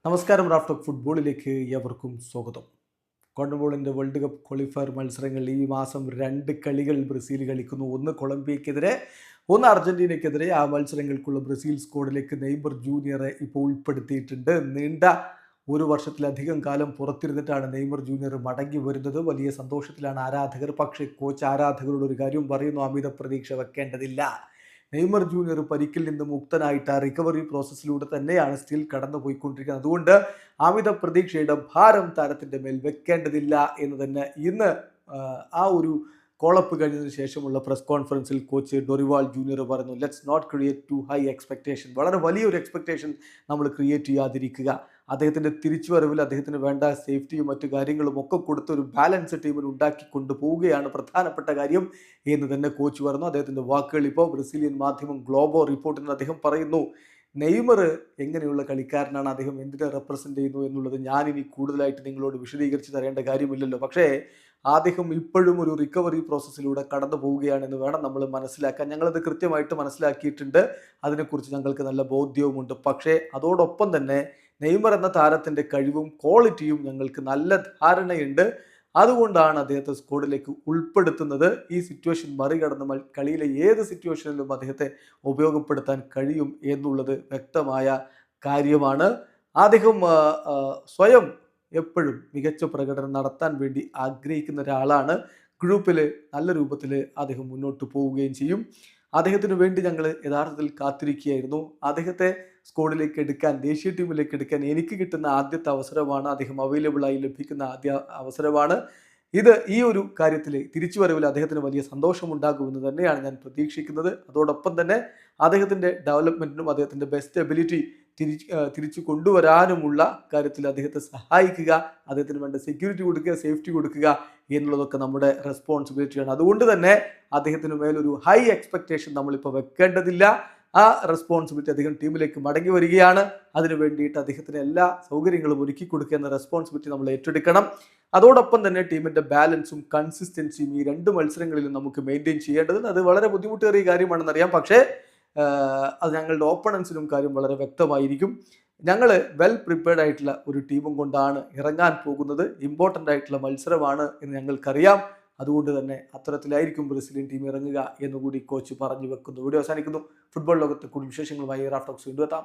നമസ്കാരം. റാഫ്റ്റോക്ക് ഫുട്ബോളിലേക്ക് ഏവർക്കും സ്വാഗതം. കോൺമബോളിൻ്റെ വേൾഡ് കപ്പ് ക്വാളിഫയർ മത്സരങ്ങൾ ഈ മാസം 2 കളികൾ ബ്രസീൽ കളിക്കുന്നു. ഒന്ന് കൊളംബിയക്കെതിരെ, ഒന്ന് അർജന്റീനയ്ക്കെതിരെ. ആ മത്സരങ്ങൾക്കുള്ള ബ്രസീൽ സ്ക്വാഡിലേക്ക് നെയ്മർ ജൂനിയറെ ഇപ്പോൾ ഉൾപ്പെടുത്തിയിട്ടുണ്ട്. നീണ്ട ഒരു വർഷത്തിലധികം കാലം പുറത്തിരുന്നിട്ടാണ് നെയ്മർ ജൂനിയർ മടങ്ങി വരുന്നത്. വലിയ സന്തോഷത്തിലാണ് ആരാധകർ. പക്ഷേ കോച്ച് ആരാധകരോട് ഒരു കാര്യം പറയുന്നു: അമിത പ്രതീക്ഷ വെക്കേണ്ടതില്ല. നെയ്മർ ജൂനിയർ പരിക്കിൽ നിന്ന് മുക്തനായിട്ട് ആ റിക്കവറി പ്രോസസ്സിലൂടെ തന്നെയാണ് സ്റ്റിൽ കടന്നു പോയിക്കൊണ്ടിരിക്കുന്നത്. അതുകൊണ്ട് അമിത പ്രതീക്ഷയുടെ ഭാരം താരത്തിൻ്റെ മേൽ വെക്കേണ്ടതില്ല എന്ന് തന്നെ ഇന്ന് ആ ഒരു കോളപ്പ് കഴിഞ്ഞതിന് ശേഷമുള്ള പ്രസ് കോൺഫറൻസിൽ കോച്ച് ഡൊറിവാൾ ജൂനിയർ പറഞ്ഞു: let's not create to high expectation. വളരെ വലിയൊരു എക്സ്പെക്റ്റേഷൻ നമ്മൾ ക്രിയേറ്റ് ചെയ്യാതിരിക്കുക. അദ്ദേഹത്തിൻ്റെ തിരിച്ചുവരവിൽ അദ്ദേഹത്തിന് വേണ്ട സേഫ്റ്റിയും മറ്റു കാര്യങ്ങളും ഒക്കെ കൊടുത്ത് ഒരു ബാലൻസ് ടീമിൽ ഉണ്ടാക്കി കൊണ്ടുപോവുകയാണ് പ്രധാനപ്പെട്ട കാര്യം എന്ന് തന്നെ കോച്ച് പറഞ്ഞു. അദ്ദേഹത്തിൻ്റെ വാക്കുകൾ ഇപ്പോൾ ബ്രസീലിയൻ മാധ്യമം ഗ്ലോബോ റിപ്പോർട്ടിന് അദ്ദേഹം പറയുന്നു: നെയ്മർ എങ്ങനെയുള്ള കളിക്കാരനാണ്, അദ്ദേഹം എന്തിനെ റെപ്രസെൻ്റ് ചെയ്യുന്നു എന്നുള്ളത് ഞാനിനി കൂടുതലായിട്ട് നിങ്ങളോട് വിശദീകരിച്ച് തരേണ്ട കാര്യമില്ലല്ലോ. പക്ഷേ അദ്ദേഹം ഇപ്പോഴും ഒരു റിക്കവറി പ്രോസസ്സിലൂടെ കടന്നു പോവുകയാണെന്ന് വേണം നമ്മൾ മനസ്സിലാക്കാൻ. ഞങ്ങളത് കൃത്യമായിട്ട് മനസ്സിലാക്കിയിട്ടുണ്ട്. അതിനെക്കുറിച്ച് ഞങ്ങൾക്ക് നല്ല ബോധ്യവുമുണ്ട്. പക്ഷേ അതോടൊപ്പം തന്നെ നെയ്മർ എന്ന താരത്തിൻ്റെ കഴിവും ക്വാളിറ്റിയും ഞങ്ങൾക്ക് നല്ല ധാരണയുണ്ട്. അതുകൊണ്ടാണ് അദ്ദേഹത്തെ സ്ക്വാഡിലേക്ക് ഉൾപ്പെടുത്തുന്നത്. ഈ സിറ്റുവേഷൻ മറികടന്ന് കളിയിലെ ഏത് സിറ്റുവേഷനിലും അദ്ദേഹത്തെ ഉപയോഗപ്പെടുത്താൻ കഴിയും എന്നുള്ളത് വ്യക്തമായ കാര്യമാണ്. അദ്ദേഹം സ്വയം എപ്പോഴും മികച്ച പ്രകടനം നടത്താൻ വേണ്ടി ആഗ്രഹിക്കുന്ന ഒരാളാണ്. ഗ്രൂപ്പിൽ നല്ല രൂപത്തിൽ അദ്ദേഹം മുന്നോട്ട് പോവുകയും ചെയ്യും. അദ്ദേഹത്തിന് വേണ്ടി ഞങ്ങൾ യഥാർത്ഥത്തിൽ കാത്തിരിക്കുകയായിരുന്നു. അദ്ദേഹത്തെ സ്ക്വാഡിലേക്ക് എടുക്കാൻ, ദേശീയ ടീമിലേക്ക് എടുക്കാൻ എനിക്ക് കിട്ടുന്ന ആദ്യത്തെ അവസരമാണ്. അദ്ദേഹം അവൈലബിളായി ലഭിക്കുന്ന ആദ്യ അവസരമാണ് ഇത്. ഈ ഒരു കാര്യത്തിൽ തിരിച്ചുവരവിൽ അദ്ദേഹത്തിന് വലിയ സന്തോഷമുണ്ടാകുമെന്ന് തന്നെയാണ് ഞാൻ പ്രതീക്ഷിക്കുന്നത്. അതോടൊപ്പം തന്നെ അദ്ദേഹത്തിൻ്റെ ഡെവലപ്മെൻറ്റിനും അദ്ദേഹത്തിൻ്റെ ബെസ്റ്റ് എബിലിറ്റി തിരിച്ചു കൊണ്ടുവരാനുമുള്ള കാര്യത്തിൽ അദ്ദേഹത്തെ സഹായിക്കുക, അദ്ദേഹത്തിന് വേണ്ട സെക്യൂരിറ്റി കൊടുക്കുക, സേഫ്റ്റി കൊടുക്കുക എന്നുള്ളതൊക്കെ നമ്മുടെ റെസ്പോൺസിബിലിറ്റിയാണ്. അതുകൊണ്ട് തന്നെ അദ്ദേഹത്തിന് മേലൊരു ഹൈ എക്സ്പെക്റ്റേഷൻ നമ്മളിപ്പോൾ വെക്കേണ്ടതില്ല. ആ റെസ്പോൺസിബിലിറ്റി അദ്ദേഹം ടീമിലേക്ക് മടങ്ങി വരികയാണ്. അതിനു വേണ്ടിയിട്ട് അദ്ദേഹത്തിന് എല്ലാ സൗകര്യങ്ങളും ഒരുക്കി കൊടുക്കുക എന്ന റെസ്പോൺസിബിലിറ്റി നമ്മൾ ഏറ്റെടുക്കണം. അതോടൊപ്പം തന്നെ ടീമിൻ്റെ ബാലൻസും കൺസിസ്റ്റൻസിയും ഈ 2 മത്സരങ്ങളിലും നമുക്ക് മെയിൻറ്റെയിൻ ചെയ്യേണ്ടത് അത് വളരെ ബുദ്ധിമുട്ടേറിയ കാര്യമാണെന്നറിയാം. പക്ഷേ അത് ഞങ്ങളുടെ ഓപ്പണൻസിനും കാര്യം വളരെ വ്യക്തമായിരിക്കും. ഞങ്ങൾ വെൽ പ്രിപ്പയർഡ് ആയിട്ടുള്ള ഒരു ടീമും കൊണ്ടാണ് ഇറങ്ങാൻ പോകുന്നത്. ഇമ്പോർട്ടൻ്റ് ആയിട്ടുള്ള മത്സരമാണ് എന്ന് ഞങ്ങൾക്കറിയാം. അതുകൊണ്ട് തന്നെ അത്തരത്തിലായിരിക്കും ബ്രസീലിയൻ ടീം ഇറങ്ങുക എന്നുകൂടി കോച്ച് പറഞ്ഞു വെക്കുന്നു. വീഡിയോ അവസാനിക്കുന്നു. ഫുട്ബോൾ ലോകത്തെ കൂടുതൽ വിശേഷങ്ങളുമായി റാഫ്റ്റോക്സ് വീണ്ടും എത്താം.